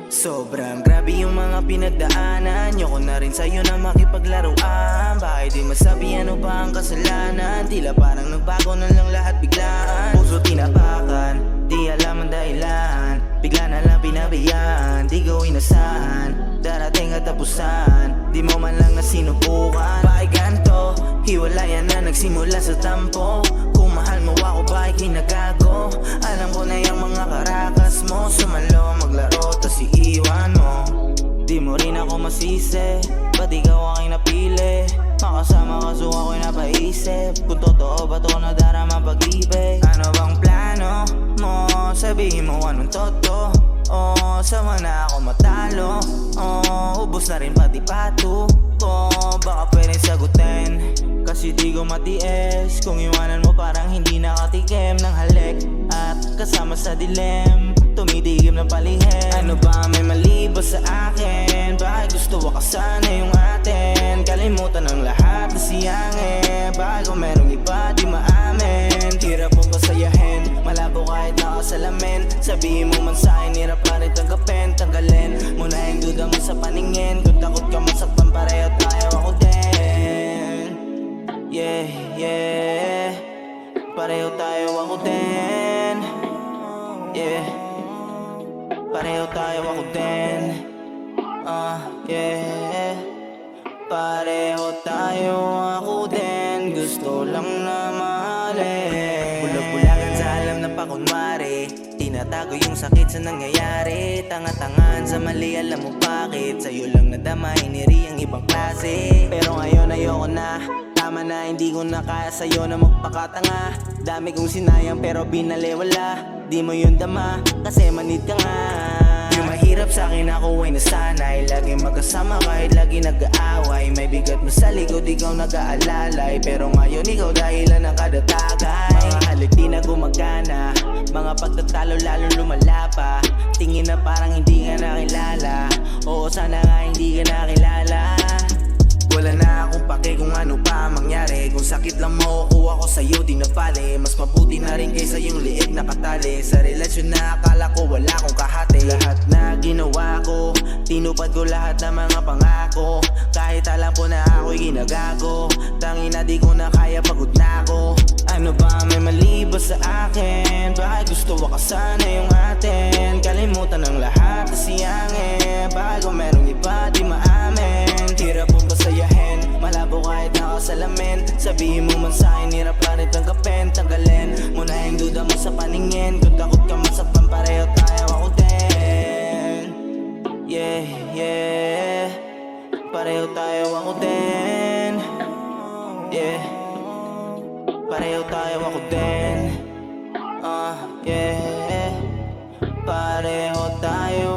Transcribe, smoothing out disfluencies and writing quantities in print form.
Sobrang grabe yung mga pinagdaanan. Yoko na rin sa'yo na makipaglaruan. Bakit di masabi ano ba ang kasalanan? Tila parang nagbago na lang lahat biglaan. Puso tinapakan, di alam ang dahilan. Bigla na lang pinabayaan, di gawin asahan. Darating at tapusan, di mo man lang nasinubukan. Bakit ganto? Hiwalayan na nagsimula sa tampo. Kung mahal mo ako, bakit kinagago? Alam ko na yung mga karakas mo. Sumalo, maglaro, tas iiwan mo. Di mo rin ako masisi, ba't ikaw aking napili? Makasama ka so ako'y napaisip. Kung totoo ba to na daramang pag-ibig? Ano bang plano mo? Sabihin mo anong totoo. Sama na ako matalo. Ubos na rin pati pato ko. Baka pwedeng sagutin, kasi di ko matiis. Kung iwanan mo parang hindi nakatikim ng halik. At kasama sa dilim, tumitigim ng palihim. Ano ba may mali ba sa akin? Bakit gusto wakasan na yung atin? Kalimutan ang lahat na siyangin. Bakit kung merong iba di maamin? Hirap mo pasayahin, malabo kahit nakasalamin. Sabihin mo man sa'kin, hirap pa rin tanggapin. Tanggalin mo na yung duda mo sa paningin. Kung takot ka masaktan, pareho tayo, ako din. Yeah, yeah, pareho tayo, ako din. Yeah, pareho tayo, ako din. Yeah, pareho tayo, ako din. Gusto lang na mahalin. Bulag-bulagan sa alam na pakunwari. Tinatago yung sakit sa nangyayari. Tanga-tangaan sa mali, alam mo bakit. Sa'yo lang nadama, iniri ang ibang klase. Pero ngayon ayoko na, tama na, hindi ko na kaya sa'yo na magpakatanga. Dami kong sinayang pero binaliwala. Di mo yun dama, kasi manid ka nga. Yung mahirap sa'kin ako ay nasanay. Lagi magkasama kahit lagi nag-aaway. May bigat mo sa likod, ikaw nag-aalalay. Pero ngayon ikaw dahilan ng kada tagay. Mga halik di na gumagana, mga pagtatalo lalo lumala pa. Tingin na parang hindi ka nakilala. Oo, sana nga hindi ka nakilala. Wala na akong pake kung ano pa mangyari. Kung sakit lang makukuha ko sa'yo, di na pali. Mas mabuti na rin kaysa yung liig na katali. Sa relasyon na akala ko wala akong kahati. Lahat na ginawa ko, tinupad ko lahat ng mga pangako. Kahit alam ko na ako'y ginagago, tangina di ko na kaya, pagod na ako. Ano ba may mali ba sa akin? Bakit gusto wakasan na yung atin? Kalimutan ang lahat na siyangin. Bakit kung merong iba di maamin? Hirap mo pasayahin, malabo kahit nakasalamin. Sabihin mo man sa'kin, hirap pa rin tanggapin. Tanggalin mo na yung duda mo sa paningin. Kung takot ka masaktan, pareho tayo, ako din. Yeah, yeah, pareho tayo, ako din. Yeah, pareho tayo, ako din. Yeah, pareho tayo,